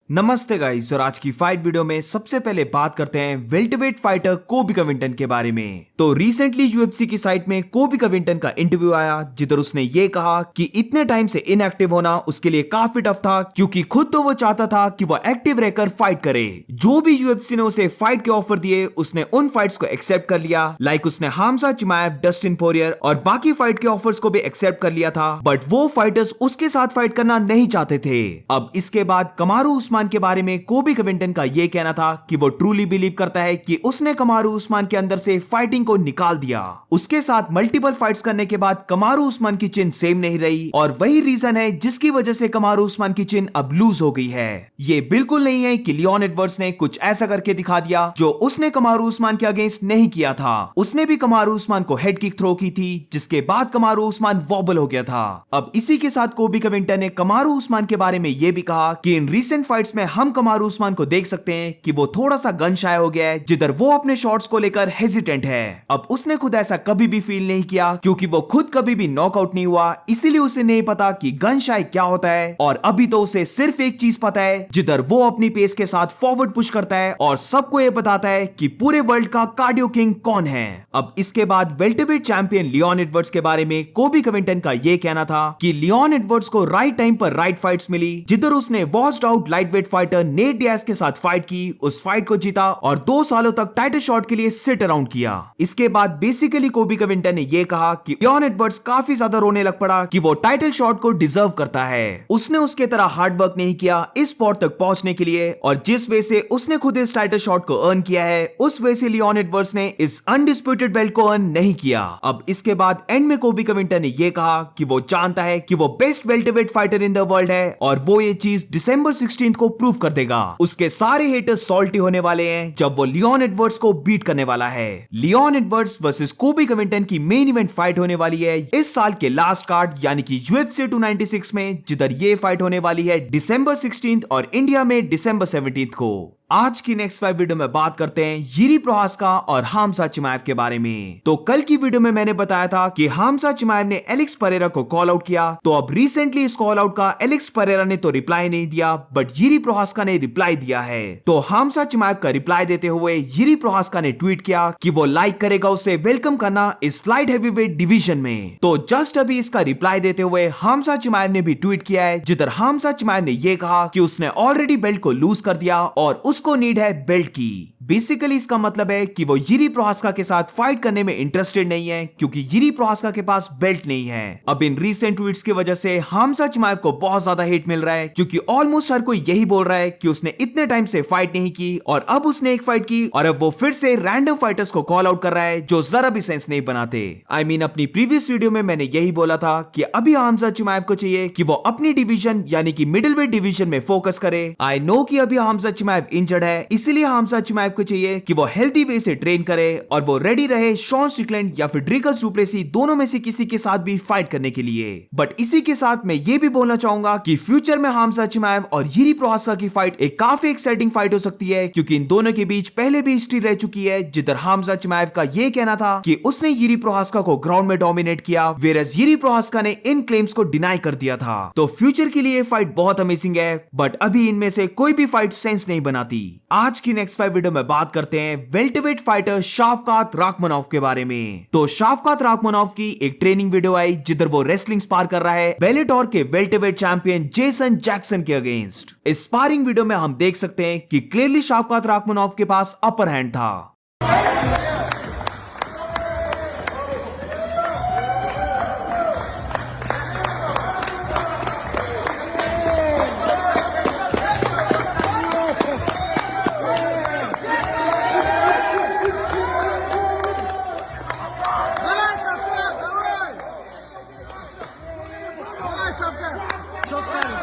नमस्ते गाइस, और आज की फाइट वीडियो में सबसे पहले बात करते हैं वेल्टरवेट फाइटर कोबी कविंटन के बारे में। तो रिसेंटली यूएफसी की साइट में कोबी कविंटन का इंटरव्यू आया, जिधर उसने ये कहा कि इतने टाइम से इनएक्टिव होना उसके लिए काफी टफ था, क्योंकि खुद तो वो चाहता था कि वो एक्टिव रहकर फाइट करे। जो भी यूएफसी ने उसे फाइट के ऑफर दिए, उसने उन फाइट्स को एक्सेप्ट कर लिया। लाइक उसने हामजा चिमाएव, डस्टिन पोरियर और बाकी फाइट के ऑफर्स को भी एक्सेप्ट कर लिया था, बट वो फाइटर्स उसके साथ फाइट करना नहीं चाहते थे। अब इसके बाद कमारू उस्मान के बारे में कोबी कविंटन का यह कहना था कि वो ट्रूली बिलीव करता है कि उसने कमारू उस्मान के अंदर से फाइटिंग को निकाल दिया। उसके साथ मल्टीपल फाइट्स करने के बाद कमारू उस्मान की चिन सेम नहीं रही, और वही रीजन है जिसकी वजह से कमारू उस्मान की चिन अब लूज हो गई है। ये बिल्कुल नहीं है कि लियोन एडवर्ड्स ने कुछ ऐसा करके दिखा दिया जो उसने कमारू उस्मान के अगेंस्ट नहीं किया था। उसने भी कमारू उस्मान को हेड किक थ्रो की थी, जिसके बाद कमारू उस्मान वॉबल हो गया था। अब इसी के साथ कोबी कविंटन ने कमारू उस्मान के बारे में यह भी कहा कि इन रीसेंट फाइट्स में हम कमारू उस्मान को देख सकते हैं कि वो थोड़ा सा गन शाय हो गया है, जिधर वो अपने शॉट्स को लेकर हेजिटेंट है। अब उसने खुद ऐसा कभी भी फील नहीं किया, क्योंकि वो खुद कभी भी नॉकआउट नहीं हुआ, इसीलिए उसे नहीं पता कि गन शाय क्या होता है। और अभी तो उसे सिर्फ एक चीज पता है, जिधर वो अपनी पेस के साथ फॉरवर्ड पुश करता है और सबको ये बताता है कि पूरे वर्ल्ड का कार्डियो किंग कौन है। अब इसके बाद वेल्टरवेट चैंपियन लियोन एडवर्ड्स के बारे में कोबी कविंटन का यह कहना था कि लियोन एडवर्ड्स को राइट टाइम पर राइट फाइट्स मिली, जिधर उसने washed out lightweight fighter Nate Diaz के साथ फाइट की, उस फाइट को जीता और 2 सालों तक टाइटल शॉट के लिए सिट अराउंड किया। इसके बाद बेसिकली कोबी कविंटन ने यह कहा कि लियोन एडवर्ड्स काफी ज्यादा रोने लग पड़ा कि वो टाइटल शॉट को डिजर्व करता है। उसने उसके तरह हार्ड वर्क नहीं किया इस स्पॉट तक पहुंचने के लिए, और जिस वे से उसने खुद इस टाइटल शॉट को अर्न किया है, उस वे से लियोन एडवर्ड्स ने इस अनडिस्प्यूटेड बेल्ट को अर्न नहीं किया। अब इसके बाद एंड में कोबी कविंटन ने यह कहा कि वो जानता है कि वो best welterweight fighter in the world है, और वो ये चीज दिसंबर 16 को प्रूव कर देगा। उसके सारे हेटर्स सॉल्टी होने वाले हैं जब वो लियोन एडवर्ड्स को बीट करने वाला है। लियोन एडवर्ड्स वर्सेस कोबी कविंटन की मेन इवेंट फाइट होने वाली है इस साल के लास्ट कार्ड यानी कि यूएफसी 296 में, जिधर ये फाइट होने वाली है दिसंबर 16 और इंडिया में दिसंबर 17 को। आज की नेक्स्ट 5 वीडियो में बात करते हैं जिरी प्रोहास्का और हामजा चिमाएव के बारे में। तो कल की वीडियो में मैंने बताया था कि हामजा चिमाएव ने एलेक्स परेरा को कॉल आउट किया, तो अब रिसेंटली इस कॉल आउट का एलेक्स परेरा ने तो रिप्लाई नहीं दिया, बट जिरी प्रोहास्का ने रिप्लाई दिया है। तो हामजा चिमाएव का रिप्लाई देते हुए जिरी प्रोहास्का ने ट्वीट किया कि वो लाइक करेगा उसे वेलकम करना इस लाइट हैवीवेट डिवीजन में। तो जस्ट अभी इसका रिप्लाई देते हुए हामजा चिमाएव ने भी ट्वीट किया है, जिधर हामजा चिमाएव ने यह कहा कि उसने ऑलरेडी बेल्ट को लूज कर दिया और उसको नीड है बेल्ट की। बेसिकली इसका मतलब है कि वो जिरी प्रोहास्का के साथ फाइट करने में इंटरेस्टेड नहीं है, क्योंकि जिरी प्रोहास्का के पास बेल्ट नहीं है। अब इन रीसेंट ट्वीट्स की वजह से हामजा चिमाएव को बहुत ज्यादा हेट मिल रहा है, क्योंकि ऑलमोस्ट हर कोई यही बोल रहा है कि उसने इतने टाइम से फाइट नहीं की, और अब उसने एक फाइट की और अब वो फिर से रैंडम फाइटर्स को कॉल आउट कर रहा है, जो जरा भी सेंस नहीं बनाते। आई मीन अपनी प्रीवियस वीडियो में मैंने यही बोला था कि अभी हामजा चिमाएव को चाहिए कि वो अपनी डिवीजन यानी कि मिडिल वेट डिवीजन में फोकस करे। आई नो कि अभी हामजा चिमाएव इंजर्ड है, इसीलिए हामजा चिमाएव को चाहिए कि वो हेल्दी वे से ट्रेन करे और वो रेडी रहे शॉन स्ट्रिकलैंड या फिर ड्रिकस डु प्लेसी दोनों में से किसी के साथ भी फाइट करने के लिए। बट इसी के साथ मैं ये भी बोलना चाहूंगा कि फ्यूचर में हामजा चिमाएव और जिरी प्रोहास्का की फाइट एक काफी एक्साइटिंग फाइट हो सकती है, क्योंकि इन दोनों के बीच पहले भी हिस्ट्री रह चुकी है, जिधर हामजा चिमाएव का ये कहना था कि उसने जिरी प्रोहास्का को ग्राउंड में डोमिनेट किया, वेरएज जिरी प्रोहास्का ने इन क्लेम्स को डिनाई कर दिया था। तो फ्यूचर के लिए फाइट बहुत अमेजिंग है, बट अभी इनमें से कोई भी फाइट सेंस नहीं बनाती। आज की नेक्स्ट 5 वीडियो में बात करते हैं वेल्टरवेट फाइटर शाफकात राखमनोव के बारे में। तो शाफकात राखमनोव की एक ट्रेनिंग वीडियो आई, जिधर वो रेसलिंग स्पार कर रहा है बेलेटोर के वेल्टरवेट चैंपियन जेसन जैक्सन के अगेंस्ट। इस स्पारिंग वीडियो में हम देख सकते हैं कि क्लियरली शाफकात राखमनोव के पास अपर हैंड था।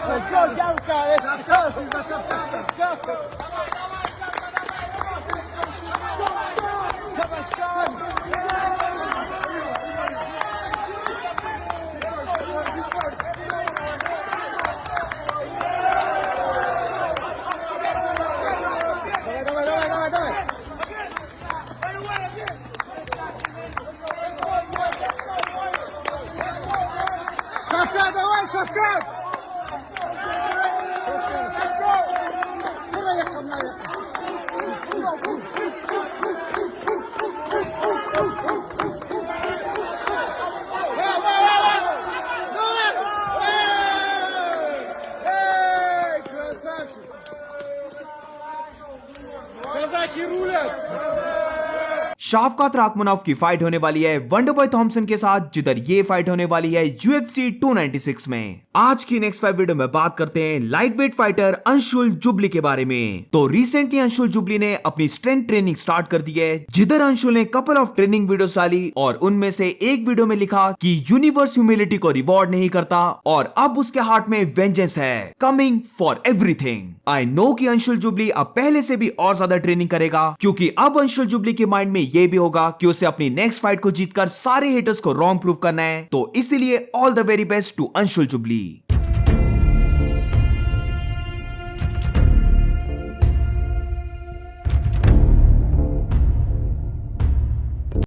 Let's go, Shavka! Let's go! Let's go! Come on, Sean! Shavka, давай, Shavka! like he ruled. शाफकात राखमनोव की फाइट होने वाली है वंडरबॉय थॉमसन के साथ, जिधर ये फाइट होने वाली है UFC 296 में। आज की नेक्स्ट 5 वीडियो में बात करते हैं लाइटवेट फाइटर अंशुल जुबली के बारे में। तो रिसेंटली अंशुल जुबली ने अपनी स्ट्रेंथ ट्रेनिंग स्टार्ट कर दी है, जिधर अंशुल ने कपल ऑफ ट्रेनिंग वीडियोस डाली और उनमें से एक वीडियो में लिखा कि यूनिवर्स ह्यूमिलिटी को रिवॉर्ड नहीं करता और अब उसके हार्ट में वेंजेंस है, coming for everything. I know कि अंशुल जुबली अब पहले से भी और ज्यादा ट्रेनिंग करेगा, क्योंकि अब अंशुल जुबली के माइंड में ये भी होगा कि उसे अपनी नेक्स्ट फाइट को जीतकर सारे हेटर्स को रॉन्ग प्रूव करना है। तो इसीलिए all the very best to Anshul जुबली।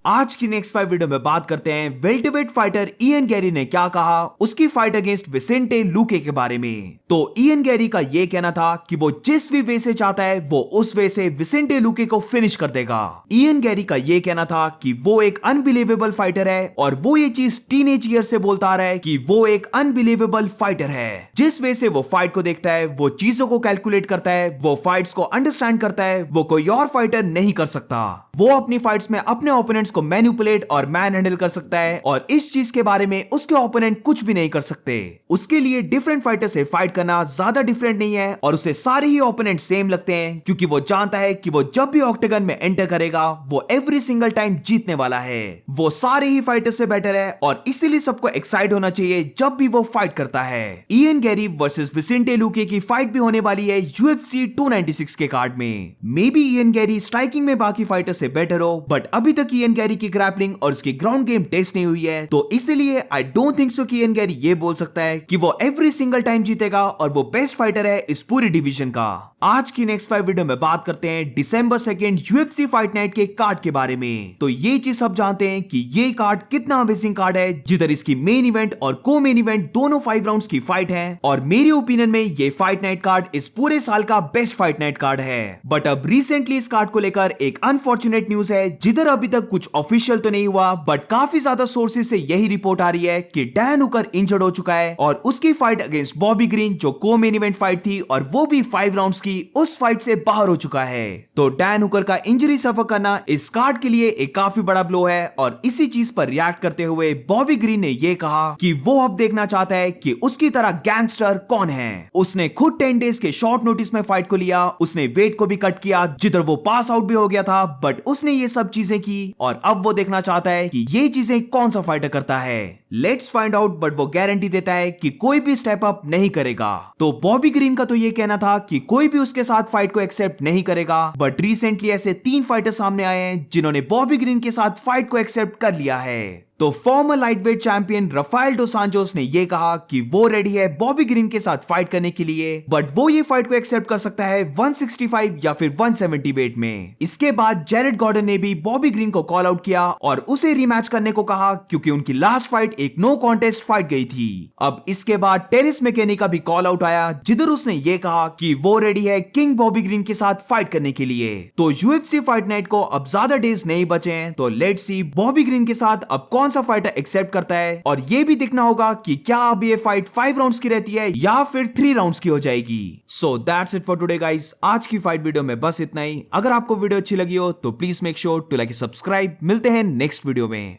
आज की नेक्स्ट 5 वीडियो में बात करते हैं वेल्टरवेट फाइटर इयन गैरी ने क्या कहा उसकी फाइट अगेंस्ट विसेंटे लुके के बारे में। तो इयन गैरी का यह कहना था कि वो जिस भी वे से चाहता है वो उस वे से विसेंटे लुके को फिनिश कर देगा। इयन गैरी का यह कहना था कि वो एक अनबिलीवेबल फाइटर है और वो ये चीज टीनेज ईयर से बोलता आ रहा है कि वो एक अनबिलीवेबल फाइटर है। जिस वे से वो फाइट को देखता है, वो चीजों को कैलकुलेट करता है, वो फाइट्स को अंडरस्टैंड करता है, वो कोई और फाइटर नहीं कर सकता। वो अपनी फाइट्स में अपने ओपोनेंट्स को मैनिपुलेट और मैन हैंडल कर सकता है और इस चीज के बारे में उसके ओपोनेंट कुछ भी नहीं कर सकते। उसके लिए डिफरेंट फाइटर से फाइट करना ज्यादा डिफरेंट नहीं है और उसे सारे ही ओपोनेंट सेम लगते हैं, क्योंकि वो जानता है कि वो जब भी ऑक्टेगन में एंटर करेगा वो एवरी सिंगल टाइम जीतने वाला है। वो सारे ही फाइटर से बेटर है और इसीलिए सबको एक्साइट होना चाहिए जब भी वो फाइट करता है। इयन गैरी वर्सेस विसेंटे लुके की फाइट भी होने वाली है UFC 296 के कार्ड में। May be Ian Gary striking में बाकी फाइटर से बेटर हो, बट अभी तक इयन गैरी की ग्रैपलिंग और उसकी ग्राउंड गेम टेस्ट नहीं हुई है, तो इसीलिए आई डोंट थिंक सो कि इयन गैरी ये बोल सकता है कि वो एवरी सिंगल टाइम जीतेगा और वो बेस्ट फाइटर है इस पूरी डिवीजन का। आज की नेक्स्ट 5 वीडियो में बात करते हैं December 2 UFC फाइट नाइट के कार्ड के बारे में। तो ये चीज सब जानते हैं कि ये कार्ड कितना अमेजिंग कार्ड है, जिधर इसकी मेन इवेंट और को मेन इवेंट दोनों 5 राउंड्स की फाइट है और मेरे ओपिनियन में ये फाइट नाइट कार्ड इस पूरे साल का बेस्ट फाइट नाइट कार्ड है। बट अब रिसेंटली इस कार्ड को लेकर एक अनफॉर्चुनेट न्यूज है, जिधर अभी तक कुछ ऑफिशियल तो नहीं हुआ बट काफी ज्यादा सोर्सेज से यही रिपोर्ट आ रही है कि डैन हुकर इंजर्ड हो चुका है और उसकी फाइट अगेंस्ट बॉबी ग्रीन जो को मेन इवेंट फाइट थी और वो भी 5 राउंड्स की, उस फाइट से बाहर हो चुका है। तो डैन हुकर का इंजरी सफर करना इस कार्ड के लिए एक काफी बड़ा ब्लो है और इसी चीज पर रिएक्ट करते हुए बॉबी ग्रीन ने यह कहा कि वो अब देखना चाहता है कि उसकी तरह गैंगस्टर कौन है। उसने खुद 10 डेज के शॉर्ट नोटिस में फाइट को लिया, उसने वेट को भी कट किया, जिधर वो पास आउट भी हो गया था, बट उसने ये सब चीजें की और अब वो देखना चाहता है कि ये चीजें कौन सा फाइटर करता है। लेट्स फाइंड आउट, बट वो गारंटी देता है कि कोई भी स्टेप अप नहीं करेगा। तो बॉबी ग्रीन का तो ये कहना था कि कोई भी उसके साथ फाइट को एक्सेप्ट नहीं करेगा, बट रिसेंटली ऐसे 3 फाइटर सामने आए हैं जिन्होंने बॉबी ग्रीन के साथ फाइट को एक्सेप्ट कर लिया है। तो फॉर्मर लाइटवेट चैंपियन राफेल डोस सांटोस ने यह कहा कि वो रेडी है बॉबी ग्रीन के साथ फाइट करने के लिए, बट वो ये फाइट को एक्सेप्ट कर सकता है 165 या फिर 170 वेट में। इसके बाद जेरेड गॉर्डन ने भी बॉबी ग्रीन को कॉल आउट किया और उसे रीमैच करने को कहा, क्योंकि उनकी लास्ट फाइट एक नो कॉन्टेस्ट फाइट गई थी। अब इसके बाद टेरिस मैकेनी का भी कॉल आउट आया, जिधर उसने ये कहा कि वो रेडी है किंग बॉबी ग्रीन के साथ फाइट करने के लिए। तो UFC फाइट नाइट को अब ज्यादा डेज नहीं बचे हैं, तो लेट्स सी बॉबी ग्रीन के साथ अब कौन सा फाइटर एक्सेप्ट करता है और ये भी देखना होगा कि क्या अब ये फाइट 5 राउंड्स की रहती है या फिर 3 राउंड्स की हो जाएगी। So that's it for today guys. आज की फाइट वीडियो में बस इतना ही। अगर आपको वीडियो अच्छी लगी हो तो please make sure to like subscribe. मिलते हैं नेक्स्ट वीडियो में।